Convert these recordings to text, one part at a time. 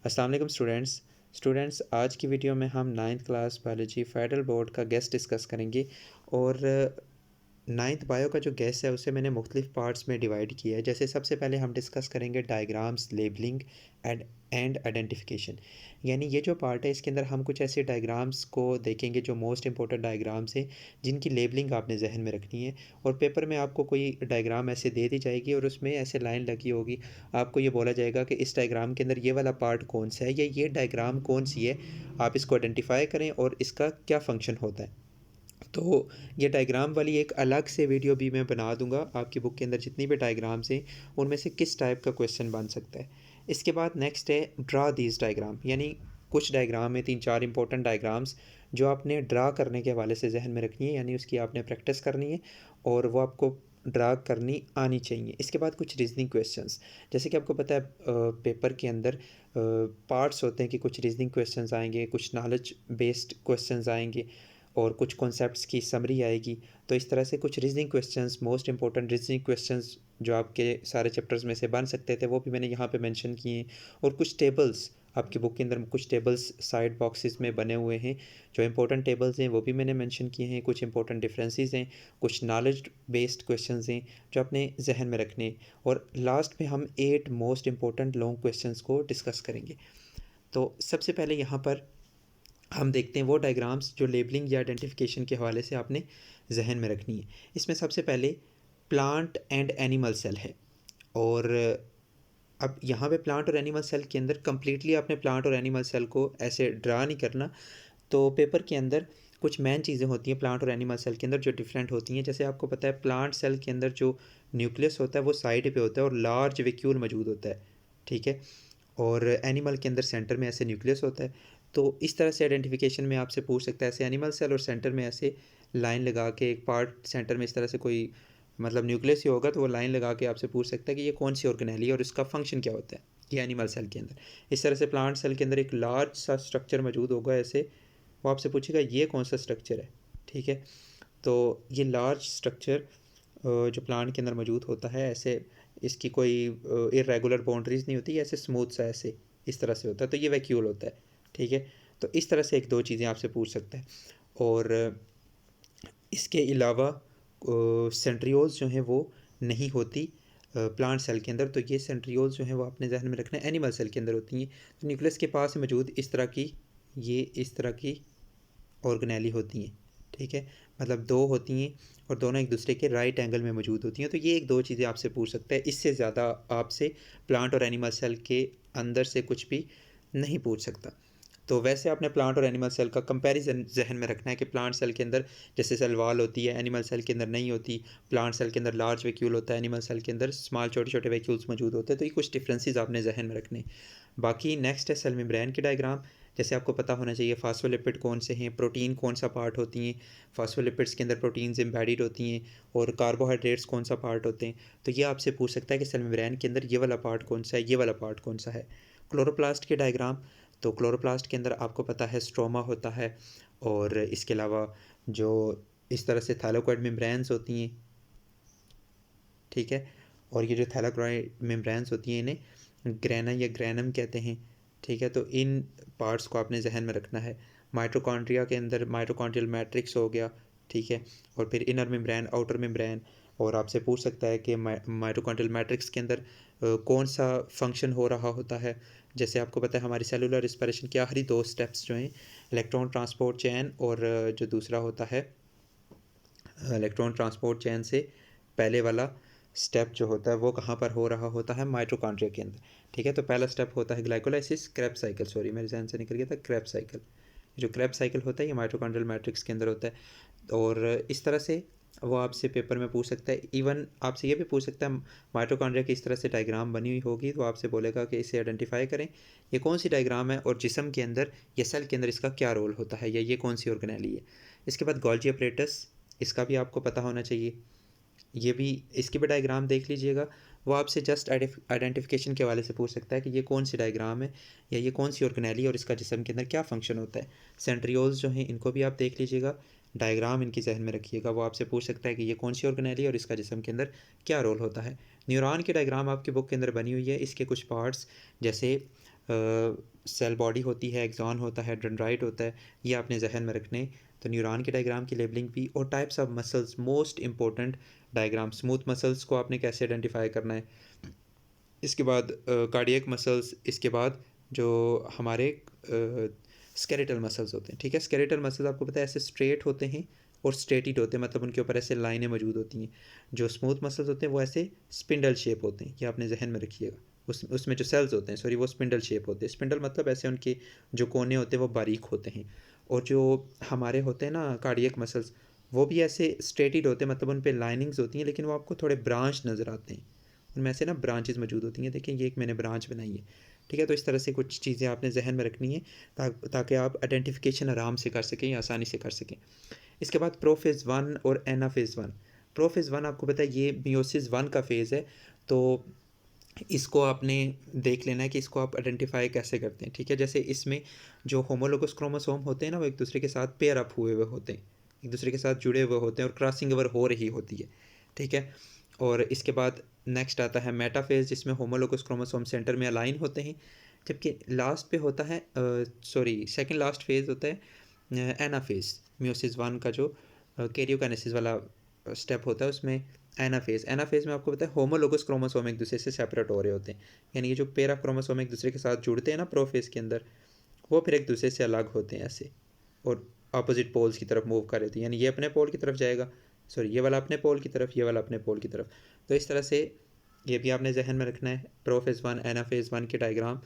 अस्सलाम वालेकुम स्टूडेंट्स आज की वीडियो में हम ninth class biology federal board का गेस डिस्कस करेंगे। और नाइन्थ बायो का जो गेस है उसे मैंने मुख्तलिफ पार्ट्स में डिवाइड किया है। जैसे सबसे पहले हम डिस्कस करेंगे डायग्राम्स, लेबलिंग एंड आइडेंटिफिकेशन। यानी ये जो पार्ट है इसके अंदर हम कुछ ऐसे डायग्राम्स को देखेंगे जो मोस्ट इंपॉर्टेंट डायग्राम्स हैं जिनकी लेबलिंग आपने जहन में रखनी है। और पेपर में आपको कोई डायग्राम ऐसे दे दी जाएगी और उसमें ऐसे लाइन लगी होगी, आपको ये बोला जाएगा कि इस डायग्राम के अंदर ये वाला पार्ट कौन सा है या ये डायग्राम कौन सी है, आप इसको आइडेंटिफाई करें और इसका क्या फ़ंक्शन होता है। तो ये डायग्राम वाली एक अलग से वीडियो भी मैं बना दूंगा। आपकी बुक के अंदर जितनी भी डायग्राम्स हैं उनमें से किस टाइप का क्वेश्चन बन सकता है। इसके बाद नेक्स्ट है ड्रा दीज डायग्राम। यानी कुछ डायग्राम है, 3-4 इंपॉर्टेंट डायग्राम्स जो आपने ड्रा करने के हवाले से जहन में रखनी है, यानी उसकी आपने प्रैक्टिस करनी है और वो आपको ड्रा करनी आनी चाहिए। इसके बाद कुछ रीजनिंग क्वेश्चंस, जैसे कि आपको पता है पेपर के अंदर पार्ट्स होते हैं कि कुछ रीजनिंग क्वेश्चंस आएंगे, कुछ नॉलेज बेस्ड क्वेश्चंस आएंगे और कुछ कॉन्सेप्ट्स की समरी आएगी। तो इस तरह से कुछ reasoning questions, most important reasoning questions जो आपके सारे चैप्टर्स में से बन सकते थे वो भी मैंने यहाँ पे मेंशन किए हैं। और कुछ टेबल्स आपकी बुक के अंदर, कुछ टेबल्स साइड बॉक्सेस में बने हुए हैं जो इंपॉर्टेंट टेबल्स हैं वो भी मैंने मेंशन किए हैं। कुछ इंपॉर्टेंट डिफरेंसेस हैं, कुछ नॉलेज बेस्ड क्वेश्चंस हैं जो अपने जहन में रखने हैं। और लास्ट में हम 8 मोस्ट इंपॉर्टेंट लॉन्ग क्वेश्चंस को डिस्कस करेंगे। तो सबसे पहले यहाँ पर हम देखते हैं वो डायग्राम्स जो लेबलिंग या आइडेंटिफिकेशन के हवाले से आपने जहन में रखनी है। इसमें सबसे पहले प्लांट एंड एनिमल सेल है। और अब यहाँ पे प्लांट और एनिमल सेल के अंदर कम्प्लीटली आपने प्लांट और एनिमल सेल को ऐसे ड्रा नहीं करना। तो पेपर के अंदर कुछ मेन चीज़ें होती हैं प्लांट और एनिमल सेल के अंदर जो डिफरेंट होती हैं। जैसे आपको पता है प्लांट सेल के अंदर जो न्यूक्लियस होता है वो साइड पे होता है और लार्ज वैक्यूल मौजूद होता है, ठीक है। और एनिमल के अंदर सेंटर में ऐसे न्यूक्लियस होता है। तो इस तरह से आइडेंटिफिकेशन में आपसे पूछ सकता है, ऐसे एनिमल सेल और सेंटर में ऐसे लाइन लगा के एक पार्ट सेंटर में इस तरह से कोई मतलब न्यूक्लियस ही होगा तो वो लाइन लगा के आपसे पूछ सकता है कि ये कौन सी ऑर्गेनेली है और इसका फंक्शन क्या होता है। ये एनिमल सेल के अंदर। इस तरह से प्लांट सेल के अंदर एक लार्ज सा स्ट्रक्चर मौजूद होगा ऐसे, वो आपसे पूछेगा ये कौन सा स्ट्रक्चर है, ठीक है। तो ये लार्ज स्ट्रक्चर जो प्लांट के अंदर मौजूद होता है ऐसे, इसकी कोई इरेगुलर बाउंड्रीज नहीं होती, ऐसे स्मूथ सा ऐसे इस तरह से होता है, तो ये वैक्यूल होता है, ठीक है। तो इस तरह से 1-2 चीज़ें आपसे पूछ सकता है। और इसके अलावा सेंट्रियोल्स जो हैं वो नहीं होती प्लांट सेल के अंदर। तो ये सेंट्रियोल्स जो हैं वो अपने जहन में रखना है एनिमल सेल के अंदर होती हैं। तो न्यूक्लियस के पास मौजूद इस तरह की, ये इस तरह की ऑर्गेनेली होती हैं, ठीक है। मतलब 2 होती हैं और दोनों एक दूसरे के राइट एंगल में मौजूद होती हैं। तो ये 1-2 चीज़ें आपसे पूछ सकता है, इससे ज़्यादा आपसे प्लांट और एनिमल सेल के अंदर से कुछ भी नहीं पूछ सकता। तो वैसे आपने प्लांट और एनिमल सेल का कंपैरिजन जहन में रखना है कि प्लांट सेल के अंदर जैसे सेल वॉल होती है, एनिमल सेल के अंदर नहीं होती। प्लांट सेल के अंदर लार्ज वैक्यूल होता है, एनिमल सेल के अंदर स्मॉल छोटे छोटे वैक्यूल्स मौजूद होते हैं। तो ये कुछ डिफरेंसेस आपने जहन में रखने। बाकी नेक्स्ट है सेल मेम्ब्रेन की डायग्राम। जैसे आपको पता होना चाहिए फास्फोलिपिड कौन से हैं, प्रोटीन कौन सा पार्ट होती हैं, फास्फोलिपिड्स के अंदर प्रोटीन्स एम्बेडेड होती हैं, और कार्बोहाइड्रेट्स कौन सा पार्ट होते हैं। तो ये आपसे पूछ सकता है कि सेल मेम्ब्रेन के अंदर ये वाला पार्ट कौन सा है, ये वाला पार्ट कौन सा है। क्लोरोप्लास्ट की डायग्राम, तो क्लोरोप्लास्ट के अंदर आपको पता है स्ट्रोमा होता है, और इसके अलावा जो इस तरह से थैलाकोइड मेम्ब्रेन्स होती हैं, ठीक है। और ये जो थैलाकोइड मेम्ब्रेन्स होती हैं इन्हें ग्रेना या ग्रेनम कहते हैं, ठीक है। तो इन पार्ट्स को आपने जहन में रखना है। माइटोकॉन्ड्रिया के अंदर माइटोकॉन्ड्रियल मैट्रिक्स हो गया, ठीक है। और फिर इनर मेम्ब्रेन, आउटर मेम्ब्रेन। और आपसे पूछ सकता है कि माइटोकॉन्ड्रियल मैट्रिक्स के अंदर कौन सा फंक्शन हो रहा होता है। जैसे आपको पता है हमारी सेलुलर रिस्पिरेशन के आखिरी 2 स्टेप्स जो हैं, इलेक्ट्रॉन ट्रांसपोर्ट चेन और जो दूसरा होता है इलेक्ट्रॉन ट्रांसपोर्ट चेन से पहले वाला स्टेप जो होता है वो कहाँ पर हो रहा होता है, माइटोकॉन्ड्रिया के अंदर, ठीक है। तो पहला स्टेप होता है ग्लाइकोलाइसिस, क्रेब्स साइकिल, सॉरी मेरे जहन से निकल गया था, क्रेब्स साइकिल। जो क्रेब्स साइकिल होता है ये माइटोकॉन्ड्रियल मैट्रिक्स के अंदर होता है। और इस तरह से वो आपसे पेपर में पूछ सकता है। इवन आपसे ये भी पूछ सकता है माइटोकॉन्ड्रिया की इस तरह से डायग्राम बनी हुई होगी तो आपसे बोलेगा कि इसे आइडेंटिफाई करें, ये कौन सी डायग्राम है और जिस्म के अंदर या सेल के अंदर इसका क्या रोल होता है या ये कौन सी ऑर्गेनेली है। इसके बाद गोल्जी अपरेटस, इसका भी आपको पता होना चाहिए। ये भी, इसकी भी डायग्राम देख लीजिएगा। वो आपसे जस्ट आइडेंटिफिकेशन के हवाले से पूछ सकता है कि ये कौन सी डायग्राम है या ये कौन सी ऑर्गेनेली और इसका जिस्म के अंदर क्या फंक्शन होता है। सेंट्रियोल्स जो हैं इनको भी आप देख लीजिएगा, डायग्राम इनकी जहन में रखिएगा। वो आपसे पूछ सकता है कि ये कौन सी ऑर्गेनेली और इसका जिस्म के अंदर क्या रोल होता है। न्यूरॉन की डायग्राम आपकी बुक के अंदर बनी हुई है। इसके कुछ पार्ट्स जैसे सेल बॉडी होती है, एक्सॉन होता है, डेंड्राइट होता है, ये आपने जहन में रखने। तो न्यूरॉन के डायग्राम की लेबलिंग भी, और types of muscles, most important diagram, smooth muscles को आपने कैसे आइडेंटिफाई करना है। इसके बाद कार्डियक मसल्स, इसके बाद जो हमारे स्केलेटल मसल्स होते हैं, ठीक है। स्केलेटल मसल्स आपको पता है ऐसे स्ट्रेट होते हैं और स्ट्रेटिड होते हैं, मतलब उनके ऊपर ऐसे लाइनें मौजूद होती हैं। जो स्मूथ मसल्स होते हैं वो ऐसे स्पिंडल शेप होते हैं, ये आपने जहन में रखिएगा। उसमें जो सेल्स होते हैं, सॉरी, वो स्पिंडल शेप होते हैं। स्पिंडल मतलब ऐसे उनके जो कोने होते हैं वो बारीक होते हैं। और जो हमारे होते हैं ना कार्डियक मसल्स, वो भी ऐसे स्ट्रेटिड होते हैं, मतलब उन पर लाइनिंग्स होती हैं, लेकिन वो आपको थोड़े ब्रांच नज़र आते हैं, उनमें से ना ब्रांचेस मौजूद होती हैं। देखिए ये एक मैंने ब्रांच बनाई है, ठीक है। तो इस तरह से कुछ चीज़ें आपने जहन में रखनी है ताकि आप आइडेंटिफिकेशन आराम से कर सकें, आसानी से कर सकें। इसके बाद प्रोफेज़ 1 और एनाफेज़ 1। प्रोफेज़ 1 आपको पता है ये मियोसिस 1 का फेज़ है। तो इसको आपने देख लेना है कि इसको आप आइडेंटिफाई कैसे करते हैं, ठीक है। जैसे इसमें जो होमोलोगस क्रोमोसोम होते हैं ना, वो एक दूसरे के साथ पेयर अप हुए हुए होते हैं, एक दूसरे के साथ जुड़े हुए होते हैं, और क्रॉसिंग ओवर हो रही होती है, ठीक है। और इसके बाद नेक्स्ट आता है मेटाफेज़, जिसमें होमोलोगस क्रोमोसोम सेंटर में अलाइन होते हैं। जबकि लास्ट पे होता है, सॉरी, सेकंड लास्ट फेज़ होता है एनाफेज़, मियोसिस 1 का जो कैरियोकाइनेसिस वाला स्टेप होता है, उसमें एनाफेज़ में आपको पता है होमोलोगस क्रोमोसोम एक दूसरे से सेपरेट हो रहे होते हैं। यानी कि जो पेरा क्रोमोसोम एक दूसरे के साथ जुड़ते हैं ना प्रोफेज़ के अंदर, वो फिर एक दूसरे से अलग होते हैं ऐसे, और अपोजिट पोल्स की तरफ मूव कर रहे थे। यानी ये अपने पोल की तरफ जाएगा, सॉरी, ये वाला अपने पोल की तरफ, ये वाला अपने पोल की तरफ। तो इस तरह से ये भी आपने जहन में रखना है। प्रोफेज़ 1 एनाफेज़ 1 के डायग्राम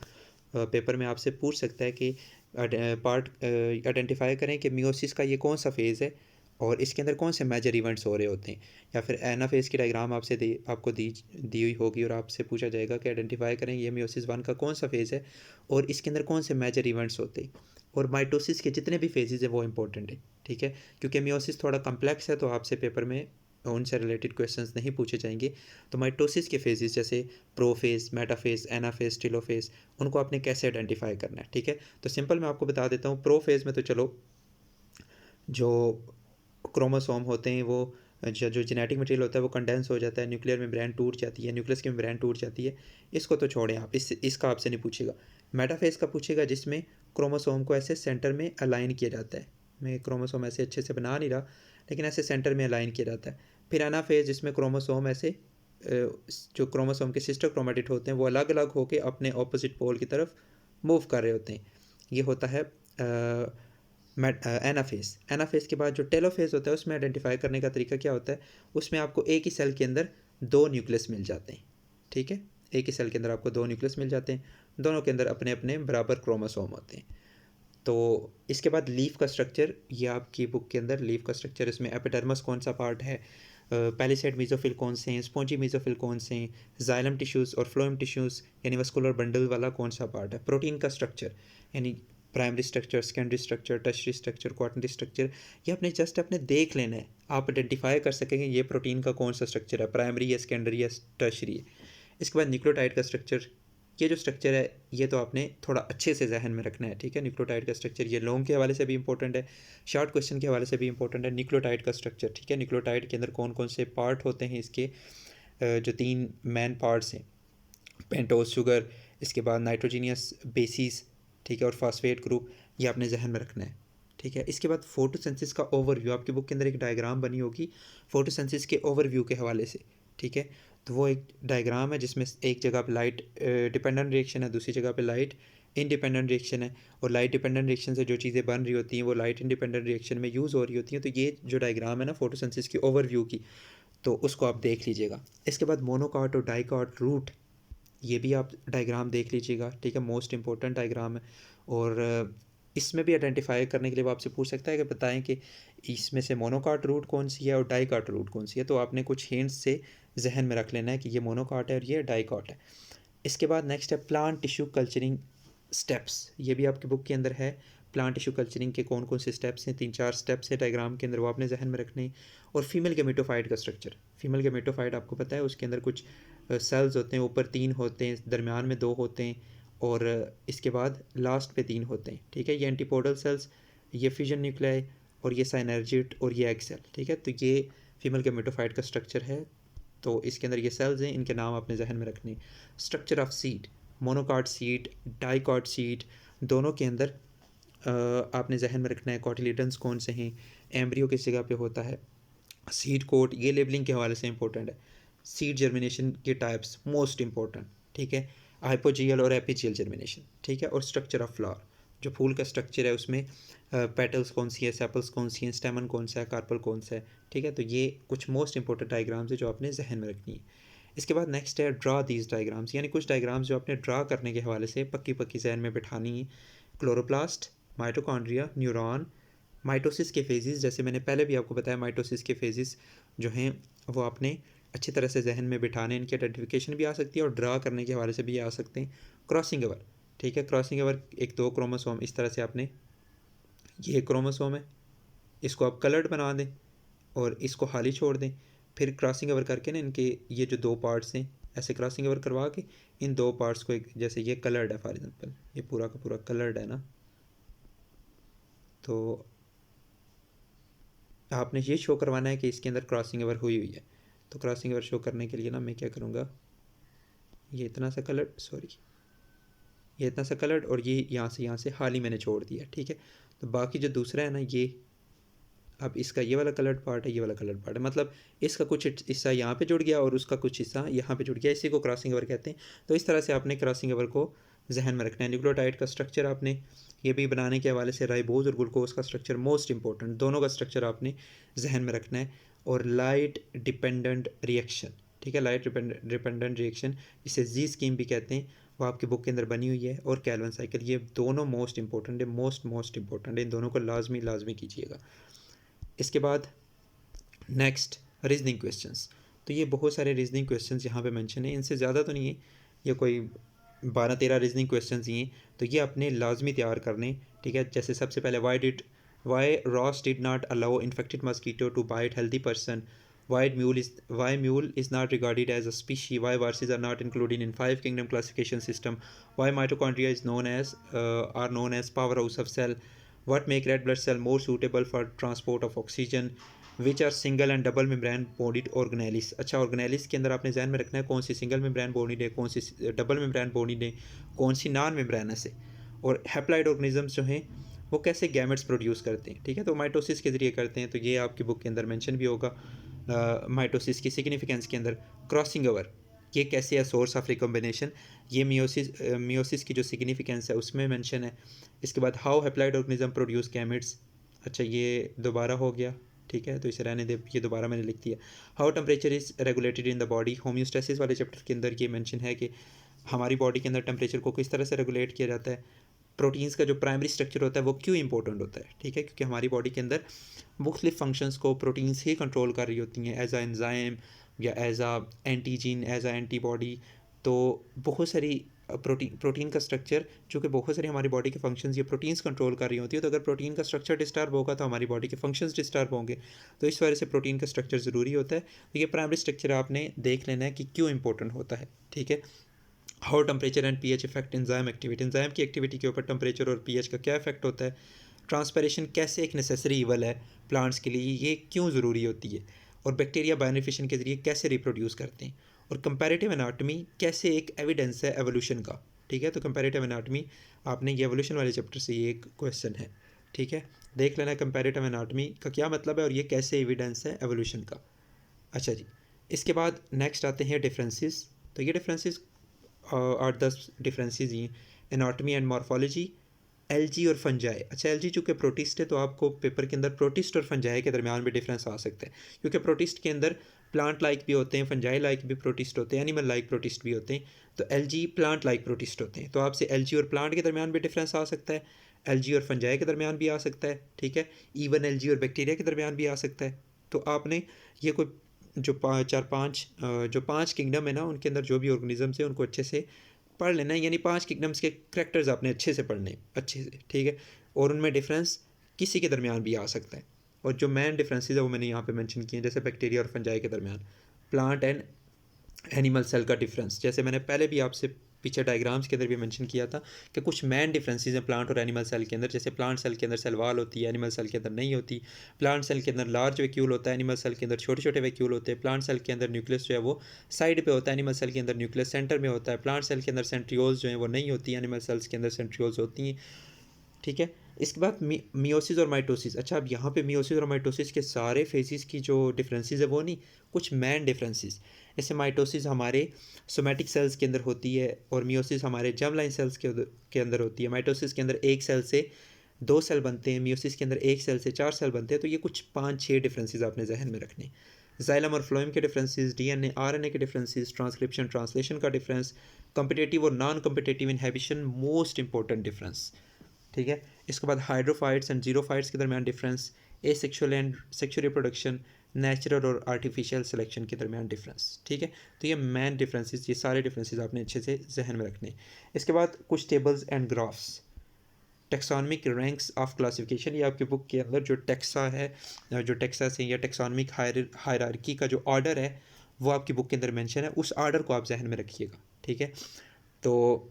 पेपर में आपसे पूछ सकता है कि पार्ट आइडेंटिफाई करें कि मियोसिस का ये कौन सा फेज़ है और इसके अंदर कौन से मेजर इवेंट्स हो रहे होते हैं। या फिर एनाफेज़ की डायग्राम आपको दी हुई होगी और आपसे पूछा जाएगा कि आइडेंटिफाई करें ये मियोसिस 1 का कौन सा फेज़ है और इसके अंदर कौन से मेजर इवेंट्स होते हैं। और माइटोसिस के जितने भी फेजेस हैं वो इंपॉर्टेंट है, ठीक है। क्योंकि मियोसिस थोड़ा कम्प्लेक्स है, तो आपसे पेपर में उनसे रिलेटेड क्वेश्चंस नहीं पूछे जाएंगे। तो माइटोसिस के फेजेस जैसे प्रोफेज, मेटाफेज, एनाफेज, टेलोफेज, उनको आपने कैसे आइडेंटिफाई करना है, ठीक है। तो सिंपल मैं आपको बता देता हूँ। प्रोफेज में तो चलो जो क्रोमोसोम होते हैं वो जो जेनेटिक मटेरियल होता है वो कंडेंस हो जाता है, न्यूक्लियर मेम्ब्रेन टूट जाती है, न्यूक्लियस की मेम्ब्रेन टूट जाती है। इसको तो छोड़ें आप, इसका आपसे नहीं पूछेगा। मेटाफेज का पूछेगा जिसमें क्रोमोसोम को ऐसे सेंटर में अलाइन किया जाता है। मैं क्रोमोसोम ऐसे अच्छे से बना नहीं रहा, लेकिन ऐसे सेंटर में अलाइन किया जाता है। फिर एनाफेज जिसमें क्रोमोसोम ऐसे जो क्रोमोसोम के सिस्टर क्रोमेटिड होते हैं वो अलग अलग होकर अपने ऑपोजिट पोल की तरफ मूव कर रहे होते हैं। ये होता है एनाफेज के बाद जो टेलोफेज होता है उसमें आइडेंटिफाई करने का तरीका क्या होता है, उसमें आपको एक ही सेल के अंदर दो न्यूक्लियस मिल जाते हैं, ठीक है। एक ही सेल के अंदर आपको दो न्यूक्लियस मिल जाते हैं, दोनों के अंदर अपने अपने बराबर क्रोमोसोम होते हैं। तो इसके बाद लीफ का स्ट्रक्चर, ये आपकी बुक के अंदर लीफ का स्ट्रक्चर, इसमें एपिडर्मस कौन सा पार्ट है, पैलिसेड मेसोफिल कौन से हैं, स्पॉन्जी मेसोफिल कौन से हैं, जाइलम टिश्यूज़ और फ्लोएम टिश्यूज़ यानी वस्कुलर बंडल वाला कौन सा पार्ट है, प्रोटीन का स्ट्रक्चर यानी primary structure, secondary structure, tertiary structure, quaternary structure, ये अपने देख लेना है। आप आइडेंटिफाई कर सकेंगे ये प्रोटीन का कौन सा स्ट्रक्चर है, प्राइमरी या सेकेंडरी या टर्शियरी है। इसके बाद न्यूक्लियोटाइड का स्ट्रक्चर, ये जो स्ट्रक्चर है ये तो आपने थोड़ा अच्छे से जहन में रखना है, ठीक है। न्यूक्लियोटाइड का स्ट्रक्चर ये लॉन्ग के हवाले से भी इंपॉर्टेंट है, शॉर्ट क्वेश्चन के हवाले से भी इंपॉर्टेंट है। न्यूक्लियोटाइड का स्ट्रक्चर, ठीक है। न्यूक्लियोटाइड के अंदर कौन कौन से पार्ट होते हैं इसके, जो तीन मेन पार्ट्स हैं, पेंटोज शुगर, इसके बाद नाइट्रोजीनियस बेसिस, ठीक है, और फास्फेट ग्रुप, ये आपने जहन में रखना है, ठीक है। इसके बाद फोटोसिंथेसिस का ओवरव्यू, आपकी बुक के अंदर एक डायग्राम बनी होगी फोटोसिंथेसिस के ओवरव्यू के हवाले से, ठीक है। तो वो एक डायग्राम है जिसमें एक जगह पे लाइट डिपेंडेंट रिएक्शन है, दूसरी जगह पे लाइट इंडिपेंडेंट रिएक्शन है, और लाइट डिपेंडेंट रिएक्शन से जो चीज़ें बन रही होती हैं वो लाइट इंडिपेंडेंट रिएक्शन में यूज़ हो रही होती हैं। तो ये जो डायग्राम है ना फोटोसिंथेसिस की ओवरव्यू की, तो उसको आप देख लीजिएगा। इसके बाद मोनोकॉट और डाइकॉट रूट, ये भी आप डायग्राम देख लीजिएगा, ठीक है। मोस्ट इंपॉर्टेंट डायग्राम है। और इसमें भी आइडेंटिफाई करने के लिए वो आपसे पूछ सकता है कि बताएं कि इसमें से मोनोकाट रूट कौन सी है और डाइकाट रूट कौन सी है। तो आपने कुछ हिंट्स से जहन में रख लेना है कि ये मोनोकाट है और ये डाइकाट है। इसके बाद नेक्स्ट है प्लांट टिश्यू कल्चरिंग स्टेप्स, ये भी आपकी बुक के अंदर है। प्लांट टिश्यू कल्चरिंग के कौन कौन से स्टेप्स हैं, 3-4 स्टेप्स है डायग्राम के अंदर, वो आपने जहन में रखने हैं। और फीमेल गेमेटोफाइट का स्ट्रक्चर, फीमेल गेमेटोफाइट आपको पता है उसके अंदर कुछ सेल्स होते हैं, ऊपर 3 होते हैं, दरमियान में 2 होते हैं, और इसके बाद लास्ट पे 3 होते हैं, ठीक है। ये एंटीपोडल सेल्स, ये फिजन न्यूक्लियाई, और ये साइनर्जिट, और ये एग सेल, ठीक है। तो ये फीमेल गेमेटोफाइट का स्ट्रक्चर है। तो इसके अंदर ये सेल्स हैं, इनके नाम आपने जहन में रखने। Structure of seed, monocot seat, dicot seat, दोनों के अंदर आपने जहन में रखना है कॉटिलिडन्स कौन से हैं, एम्ब्रियो किस जगह पे होता है, सीड कोट, ये लेबलिंग के हवाले से इंपॉर्टेंट है। सीड जर्मिनेशन के टाइप्स मोस्ट इंपॉर्टेंट, ठीक है, हाइपोजियल और एपिजियल जर्मिनेशन, ठीक है, और स्ट्रक्चर ऑफ फ्लावर, जो फूल का स्ट्रक्चर है उसमें पेटल्स कौन सी है, सेपल्स कौन सी हैं, स्टेमन कौन सा है, कार्पल कौन सा है, ठीक है। तो ये कुछ मोस्ट इंपॉर्टेंट डायग्राम्स है जो आपने जहन में रखनी है। इसके बाद नेक्स्ट है ड्रा दीज डायग्राम्स, यानी कुछ डायग्राम्स जो आपने ड्रा करने के हवाले से पक्की पक्की जहन में बिठानी है। क्लोरोप्लास्ट, माइटोकॉन्ड्रिया, न्यूरॉन, माइटोसिस के फेजेस, जैसे मैंने पहले भी आपको बताया माइटोसिस के फेजेस जो हैं वो आपने अच्छी तरह से जहन में बिठाने, इनकी आइडेंटिफिकेशन भी आ सकती है और ड्रा करने के हवाले से भी आ सकते हैं। क्रॉसिंग ओवर, ठीक है, क्रॉसिंग ओवर एक दो क्रोमोसोम इस तरह से आपने, ये क्रोमोसोम है, इसको आप कलर्ड बना दें और इसको खाली छोड़ दें, फिर क्रॉसिंग ओवर करके ना इनके ये जो दो पार्ट्स हैं ऐसे क्रॉसिंग ओवर करवा के इन दो पार्ट्स को एक, जैसे ये कलर्ड है फॉर एग्जांपल, ये पूरा का पूरा कलर्ड है ना, तो आपने ये शो करवाना है कि इसके अंदर क्रॉसिंग ओवर हुई हुई है। तो क्रॉसिंग ओवर शो करने के लिए ना मैं क्या करूँगा, ये इतना सा कलर्ड, सॉरी ये इतना सा कलर्ड और ये यहाँ से हाल ही मैंने छोड़ दिया, ठीक है। तो बाकी जो दूसरा है ना ये, अब इसका ये वाला कलर्ड पार्ट है, ये वाला कलर्ड पार्ट है, मतलब इसका कुछ हिस्सा यहाँ पे जुड़ गया और उसका कुछ हिस्सा यहाँ पे जुड़ गया, इसी को क्रॉसिंग ओवर कहते हैं। तो इस तरह से आपने क्रॉसिंग ओवर को जहन में रखना है। न्यूक्लियोटाइड का स्ट्रक्चर आपने ये भी बनाने के हवाले से राइबोज और ग्लूकोज का स्ट्रक्चर मोस्ट इंपॉर्टेंट, दोनों का स्ट्रक्चर आपने जहन में रखना है। और लाइट डिपेंडेंट रिएक्शन, ठीक है, लाइट डिपेंडेंट रिएक्शन जिसे जी स्कीम भी कहते हैं, वो आपकी बुक के अंदर बनी हुई है। और कैल्विन साइकिल, ये दोनों मोस्ट इंपॉर्टेंट है, मोस्ट इंपॉर्टेंट है, इन दोनों को लाजमी कीजिएगा। इसके बाद नेक्स्ट रीजनिंग क्वेश्चंस, तो ये बहुत सारे रीजनिंग क्वेश्चंस यहाँ पे मेंशन है, इनसे ज़्यादा तो नहीं है, ये कोई 12-13 रीजनिंग क्वेश्चंस ही हैं, तो ये अपने लाजमी तैयार करने, ठीक है। जैसे सबसे पहले why Ross did not allow infected mosquito to bite healthy person, why mule is not regarded as a species, why viruses are not included in 5 kingdom classification system, why mitochondria is are known as powerhouse of cell, what make red blood cell more suitable for transport of oxygen, which are single and double membrane bound organelles. अच्छा, organelles के अंदर आपने ध्यान में रखना है कौन C single membrane बोनीड है, कौन सी डबल मेम्ब्रेन बोनीड है, कौन सी नॉन मेम्ब्रेनस है, और हैप्लॉइड ऑर्गेनिजम्स जो हैं वो कैसे गैमेट्स प्रोड्यूस करते हैं, ठीक है। तो माइटोसिस के ज़रिए करते हैं, तो ये आपकी बुक के अंदर मेंशन भी होगा। माइटोसिस की सिग्निफिकेंस के अंदर क्रॉसिंग ओवर, ये कैसे है सोर्स ऑफ रिकॉम्बिनेशन, ये मियोसिस की जो सिग्निफिकेंस है उसमें मेंशन है। इसके बाद how haploid organism produce gametes, अच्छा ये दोबारा हो गया, ठीक है, तो इसे रहने दे, ये दोबारा मैंने लिख दिया। How temperature is regulated in the body, homeostasis वाले चैप्टर के अंदर ये मेंशन है कि हमारी बॉडी के अंदर टेम्परेचर को किस तरह से रेगुलेट किया जाता है। प्रोटीन्स का जो प्राइमरी स्ट्रक्चर होता है वो क्यों इंपॉर्टेंट होता है, ठीक है, क्योंकि हमारी बॉडी के अंदर मुख्तलिफ फंक्शंस को प्रोटीन्स ही कंट्रोल कर रही होती हैं, एज आ एंजाइम या एज आ एंटीजीन, एज आ एंटीबॉडी। तो बहुत सारी प्रोटीन का स्ट्रक्चर, चूँकि बहुत सारी हमारी बॉडी के फंक्शंस ये प्रोटीन्स कंट्रोल कर रही होती है, तो अगर प्रोटीन का स्ट्रक्चर डिस्टर्ब होगा तो हमारी बॉडी के फंक्शंस डिस्टर्ब होंगे, तो इस वजह से प्रोटीन का स्ट्रक्चर ज़रूरी होता है। तो ये प्राइमरी स्ट्रक्चर आपने देख लेना है कि क्यों इंपॉर्टेंट होता है, ठीक है। How temperature and pH effect enzyme activity, enzyme की एक्टिविटी के ऊपर टेम्परेचर और पीएच का क्या इफेक्ट होता है। ट्रांसपेरेशन कैसे एक नेसेसरी ईवल है प्लांट्स के लिए, ये क्यों ज़रूरी होती है। और बैक्टीरिया बायोनिफिकेशन के ज़रिए कैसे रिप्रोड्यूस करते हैं। और कंपैरेटिव एनाटॉमी कैसे एक एविडेंस है एवोल्यूशन का, ठीक है। तो कंपैरेटिव एनाटॉमी आपने ये एवोल्यूशन वाले चैप्टर से ये एक क्वेश्चन है, ठीक है, देख लेना कंपैरेटिव एनाटॉमी का क्या मतलब है और ये कैसे एविडेंस है एवोल्यूशन का। अच्छा जी, इसके बाद नेक्स्ट आते हैं डिफरेंसेस। तो ये differences 8-10 differences he anatomy and morphology, LG और फंजाई। अच्छा, एलजी चूँकि प्रोटिस्ट है तो आपको पेपर के अंदर प्रोटिस्ट और फंजाई के दरमियान भी डिफरेंस आ सकता है, क्योंकि प्रोटिस्ट के अंदर प्लांट लाइक भी होते हैं, फंजाई लाइक भी प्रोटिस्ट होते हैं, एनिमल लाइक प्रोटिस्ट भी होते हैं। तो एलजी प्लांट लाइक प्रोटिस्ट होते हैं, तो आपसे एलजी और प्लांट के दरमियान भी डिफरेंस आ सकता है, एलजी और फंजाई के दरमियान भी आ सकता है, ठीक है, इवन एलजी और बैक्टीरिया के दरमियान भी आ सकता है। तो आपने ये कोई जो 5 किंगडम है ना, उनके अंदर जो भी ऑर्गेनिजम्स हैं उनको अच्छे से पढ़ लेना है, यानी 5 किंगडम्स के करैक्टर्स आपने अच्छे से पढ़ने, अच्छे से, ठीक है। और उनमें डिफरेंस किसी के दरमियान भी आ सकता है, और जो मेन डिफरेंसेस है वो मैंने यहाँ पे मेंशन किए हैं, जैसे बैक्टीरिया और फंजाई के दरमियान, प्लांट एंड एनिमल सेल का डिफरेंस, जैसे मैंने पहले भी आपसे पीछे डायग्राम्स के अंदर भी मेंशन किया था कि कुछ मेन डिफरेंसेस हैं प्लांट और एनिमल सेल के अंदर। जैसे प्लांट सेल के अंदर सेल वॉल होती है, एनिमल सेल के अंदर नहीं होती। प्लांट सेल के अंदर लार्ज वैक्यूल होता है, एनिमल सेल के अंदर छोटे छोटे वैक्यूल होते हैं। प्लांट सेल के अंदर न्यूक्लियस जो है वो साइड पे होता है, एनिमल सेल के अंदर न्यूक्लियस सेंटर में होता है। प्लांट सेल के अंदर सेंट्रियोल्स जो हैं वो नहीं होती, एनिमल सेल्स के अंदर सेंट्रियोल्स होती हैं। ठीक है, इसके बाद मियोसिस और माइटोसिस। अच्छा, अब यहाँ पे मियोसिस और माइटोसिस के सारे फेजेस की जो डिफरेंसेस है वो नहीं, कुछ मेन डिफरेंसेस। जैसे माइटोसिस हमारे सोमेटिक सेल्स के अंदर होती है और मियोसिस हमारे जर्म लाइन सेल्स के अंदर होती है। माइटोसिस के अंदर एक सेल से 2 सेल बनते हैं, मियोसिस के अंदर एक सेल से 4 सेल बनते हैं। तो ये कुछ 5-6 डिफरेंसेस आपने जहन में रखने। जाइलम और फ्लोएम के डिफरेंसेस, डीएनए आरएनए के डिफरेंसेस, ट्रांसक्रिप्शन ट्रांसलेशन का डिफरेंस, कम्पिटेटिव और non competitive inhibition most important difference. ठीक है, इसके बाद हाइड्रोफाइट्स एंड जीरोफाइट्स के दरमियान difference, asexual and sexual reproduction, natural और आर्टिफिशियल सिलेक्शन के दरमियान डिफरेंस। ठीक है, तो ये मेन डिफरेंसेस, ये सारे डिफरेंसेस आपने अच्छे से जहन में रखने। इसके बाद कुछ tables and graphs. Taxonomic ranks of classification, ये आपकी बुक के अंदर जो टेक्सा है, जो टेक्सास है या टेक्सोनमिक हायरार्की का जो ऑर्डर है वो आपकी बुक के अंदर मेंशन है, उस ऑर्डर को आप जहन में रखिएगा। ठीक है, तो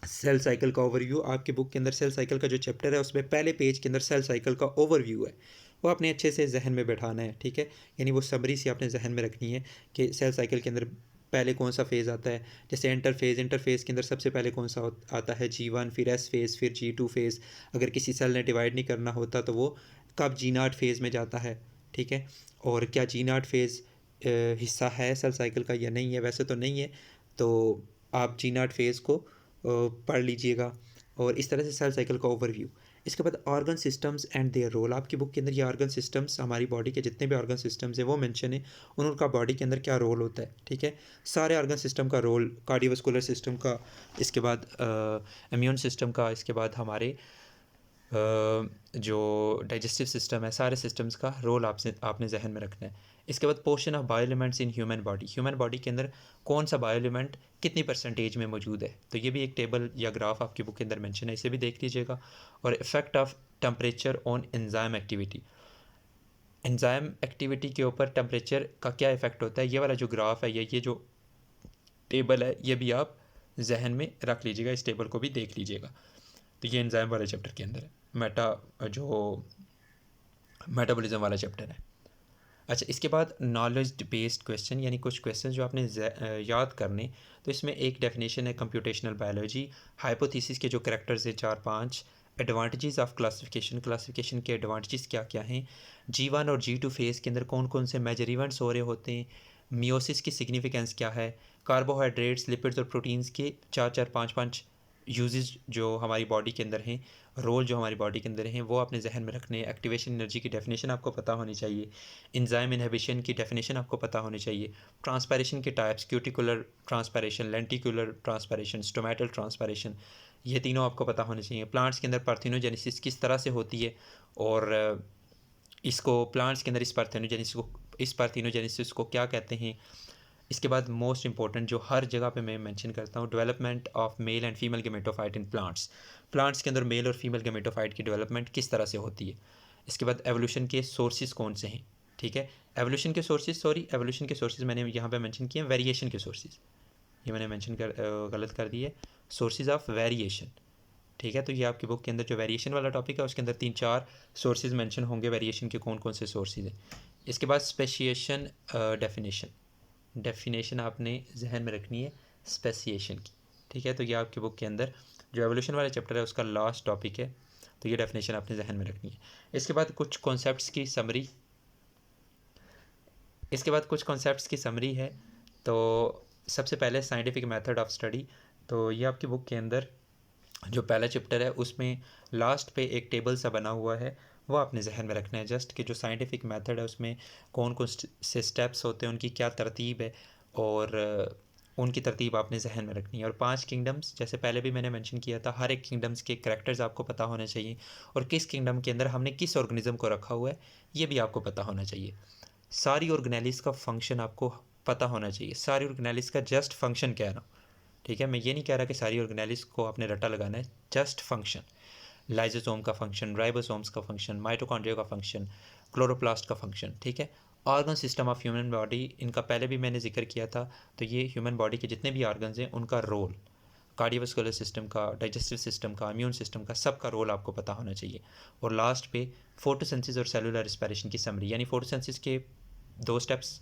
सेल साइकिल का ओवरव्यू आपकी बुक के अंदर, सेल साइकिल का जो चैप्टर है उसमें पहले पेज के अंदर सेल साइकिल का ओवरव्यू है, वो आपने अच्छे से जहन में बैठाना है। ठीक है, यानी वो समरी सी आपने जहन में रखनी है कि सेल साइकिल के अंदर पहले कौन सा फेज़ आता है। जैसे इंटरफेज़ के अंदर सबसे पहले कौन सा आता है, G1, फिर S फेज़, फिर G2 फेज़। अगर किसी सेल ने डिवाइड नहीं करना होता तो वो कब G0 फेज़ में जाता है। ठीक है, और क्या G0 फेज़ हिस्सा है सेल साइकिल का या नहीं है, वैसे तो नहीं है, तो आप G0 फेज़ को पढ़ लीजिएगा। और इस तरह से सेल साइकिल का ओवरव्यू। इसके बाद organ systems and their role, आपकी बुक के अंदर ये ऑर्गन सिस्टम्स, हमारी बॉडी के जितने भी ऑर्गन सिस्टम्स हैं वो मेंशन है, उनका बॉडी के अंदर क्या रोल होता है। ठीक है, सारे ऑर्गन सिस्टम का रोल, कार्डियोवास्कुलर सिस्टम का, इसके बाद इम्यून सिस्टम का, इसके बाद हमारे जो डाइजेस्टिव सिस्टम है, सारे सिस्टम्स का रोल आपने जहन में रखना है। इसके बाद portion of bio elements in human body, human body के अंदर कौन सा बायो एलिमेंट कितनी परसेंटेज में मौजूद है, तो ये भी एक टेबल या ग्राफ आपकी बुक के अंदर मेंशन है, इसे भी देख लीजिएगा। और effect of temperature on enzyme activity, enzyme activity के ऊपर टेम्परेचर का क्या इफेक्ट होता है, ये वाला जो ग्राफ है या ये जो टेबल है ये भी आप जहन में रख लीजिएगा, इस टेबल को भी देख लीजिएगा। तो ये एंजाइम वाले चैप्टर के अंदर है, जो मेटाबॉलिज्म वाला चैप्टर है। अच्छा, इसके बाद नॉलेज बेस्ड क्वेश्चन, यानी कुछ क्वेश्चन जो आपने याद करने। तो इसमें एक डेफिनेशन है कंप्यूटेशनल बायोलॉजी, हाइपोथेसिस के जो करैक्टर्स है 4-5, एडवांटेजेस ऑफ क्लासिफिकेशन, क्लासिफिकेशन के एडवांटेजेस क्या क्या हैं, G1 और G2 फेज़ के अंदर कौन कौन से मेजर इवेंट्स हो रहे होते हैं, मियोसिस की सिग्निफिकेंस क्या है, कार्बोहाइड्रेट्स, लिपिड्स और प्रोटीन्स के 4-4, 5-5 यूजेस जो हमारी बॉडी के अंदर हैं, रोल जो हमारी बॉडी के अंदर हैं, वो आपने जहन में रखने हैं। एक्टिवेशन एनर्जी की डेफिनेशन आपको पता होनी चाहिए, एंजाइम इनहिबिशन की डेफिनेशन आपको पता होनी चाहिए, ट्रांसपायरेशन के types, cuticular transpiration, lenticular transpiration, stomatal transpiration, ये तीनों आपको पता होने चाहिए। प्लांट्स के अंदर पार्थेनोजेनेसिस किस तरह से होती है, और इसको प्लांट्स के अंदर इस पार्थेनोजेनेसिस को क्या कहते हैं। इसके बाद मोस्ट इंपॉर्टेंट जो हर जगह पे मैं मेंशन करता हूँ, development of male and female gametophyte in plants, plants के अंदर मेल और फीमेल गेमेटोफाइट की डेवलपमेंट किस तरह से होती है। इसके बाद एवोल्यूशन के सोर्सेज कौन से हैं। ठीक है, एवोल्यूशन के सोर्सेज मैंने यहाँ पे मेंशन किए हैं, वेरिएशन के सोर्सेज, ये मैंने मेंशन गलत कर दिए, सोर्सेज ऑफ वेरिएशन। ठीक है, तो ये आपकी बुक के अंदर जो वेरिएशन वाला टॉपिक है उसके अंदर 3-4 सोर्सेज मेंशन होंगे, वेरिएशन के कौन कौन से सोर्सेज हैं। इसके बाद स्पेशिएशन डेफिनेशन आपने जहन में रखनी है स्पेसिएशन की। ठीक है, तो ये आपकी बुक के अंदर जो एवोल्यूशन वाला चैप्टर है उसका लास्ट टॉपिक है, तो ये डेफिनेशन आपने जहन में रखनी है। इसके बाद कुछ कॉन्सेप्ट्स की समरी है। तो सबसे पहले साइंटिफिक मेथड ऑफ स्टडी, तो ये आपकी बुक के अंदर जो पहला चैप्टर है उसमें लास्ट पे एक टेबल सा बना हुआ है, वो आपने जहन में रखना है जस्ट कि जो साइंटिफिक मेथड है उसमें कौन कौन से स्टेप्स होते हैं, उनकी क्या तरतीब है, और उनकी तरतीब आपने जहन में रखनी है। और 5 किंगडम्स, जैसे पहले भी मैंने मेंशन किया था, हर एक किंगडम्स के करैक्टर्स आपको पता होने चाहिए, और किस किंगडम के अंदर हमने किस ऑर्गेनिज्म को रखा हुआ है ये भी आपको पता होना चाहिए। सारी ऑर्गेनेलिस का फंक्शन आपको पता होना चाहिए, सारी ऑर्गेनेलिस का जस्ट फंक्शन क्या है ना। ठीक है, मैं ये नहीं कह रहा कि सारी ऑर्गेनेलिस को आपने रट्टा लगाना है, जस्ट फंक्शन, लाइजोसोम का फंक्शन, राइबोसोम्स का फंक्शन, माइटोकॉन्ड्रिया का फंक्शन, क्लोरोप्लास्ट का फंक्शन। ठीक है, organ system of human body, इनका पहले भी मैंने जिक्र किया था, तो ये ह्यूमन बॉडी के जितने भी ऑर्गन्स हैं उनका रोल, कार्डियोवास्कुलर सिस्टम का, डाइजेस्टिव सिस्टम का, इम्यून सिस्टम का, सबका रोल आपको पता होना चाहिए। और लास्ट पे फोटोसिंथेसिस और सेलुलर रिस्पिरेशन की समरी, यानी फोटोसिंथेसिस के 2 स्टेप्स,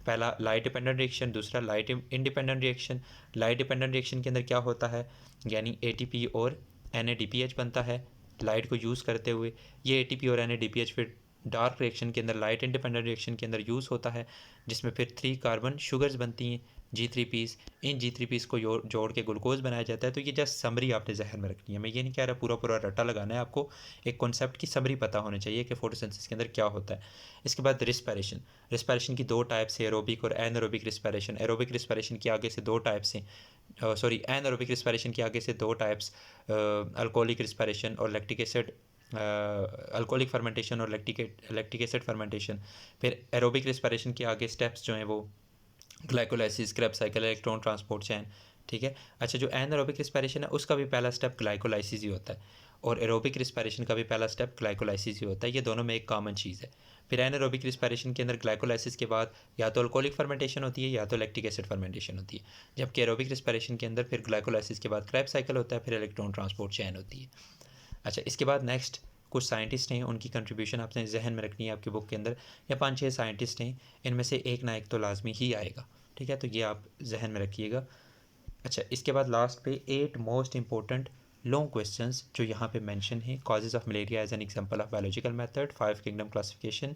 पहला लाइट डिपेंडेंट रिएक्शन, दूसरा light independent reaction. Light dependent reaction के अंदर क्या होता है, यानी ATP और NADPH बनता है लाइट को यूज़ करते हुए। ये ATP और NADPH फिर डार्क रिएक्शन के अंदर, लाइट इंडिपेंडेंट रिएक्शन के अंदर यूज़ होता है, जिसमें फिर 3 कार्बन शुगर्स बनती हैं, G3Ps। इन G3Ps को जोड़ के ग्लूकोज बनाया जाता है। तो ये जस्ट समरी आपने जहन में रखनी है। मैं ये नहीं कह रहा पूरा पूरा रट्टा लगाना है, आपको एक कॉन्सेप्ट की समरी पता होनी चाहिए कि फोटोसिंथेसिस के अंदर क्या होता है। इसके बाद रिस्पिरेशन। रिस्पिरेशन की 2 टाइप्स है, एरोबिक और एनारोबिक रिस्पिरेशन। एरोबिक रिस्पिरेशन के आगे से 2 टाइप्स हैं, एनारोबिक रिस्पिरेशन के आगे से 2 टाइप्स, अल्कोहलिक रिस्पिरेशन और लैक्टिक एसिड, अल्कोहलिक फर्मेंटेशन और लैक्टिक एसिड फर्मेंटेशन। फिर एरोबिक रिस्पिरेशन के आगे स्टेप्स जो हैं वो glycolysis, Krebs cycle, electron transport chain. ठीक है। अच्छा, जो एनारोबिक रिस्पिरेशन है उसका भी पहला स्टेप ग्लाइकोलाइसिस ही होता है, और एरोबिक रिस्पिरेशन का भी पहला स्टेप ग्लाइकोलाइसिस ही होता है। ये दोनों में एक कॉमन चीज़ है। फिर एनारोबिक रिस्पिरेशन के अंदर ग्लाइकोलाइसिस के बाद या तो अल्कोहलिक फर्मेंटेशन होती है या तो लैक्टिक एसिड फर्मेंटेशन होती है, जबकि एरोबिक रिस्पिरेशन के अंदर फिर ग्लाइकोलाइसिस के बाद क्रेब्स साइकिल होता है, फिर इलेक्ट्रॉन ट्रांसपोर्ट चैन होती है। अच्छा, इसके बाद नेक्स्ट कुछ साइंटिस्ट हैं, उनकी कंट्रीब्यूशन आपने जहन में रखनी है आपकी बुक के अंदर, या 5-6 साइंटिस्ट हैं, इनमें से एक ना एक तो लाजमी ही आएगा। ठीक है, तो ये आप जहन में रखिएगा। अच्छा, इसके बाद लास्ट पे 8 मोस्ट इंपॉर्टेंट लॉन्ग क्वेश्चंस जो यहाँ पे मेंशन है। Causes of malaria as an example of biological method, 5 kingdom classification,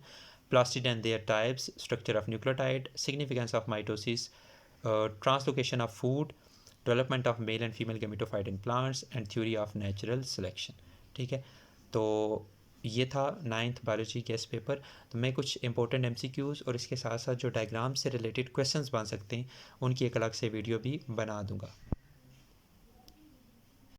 plastid and their types, structure of nucleotide, significance of mitosis, translocation of food, development of male and female gametophyte in plants and theory of natural selection. ठीक है, तो ये था 9th biology guest paper. तो मैं कुछ important MCQs और इसके साथ साथ जो डायग्राम से रिलेटेड क्वेश्चंस बन सकते हैं उनकी एक अलग से वीडियो भी बना दूंगा।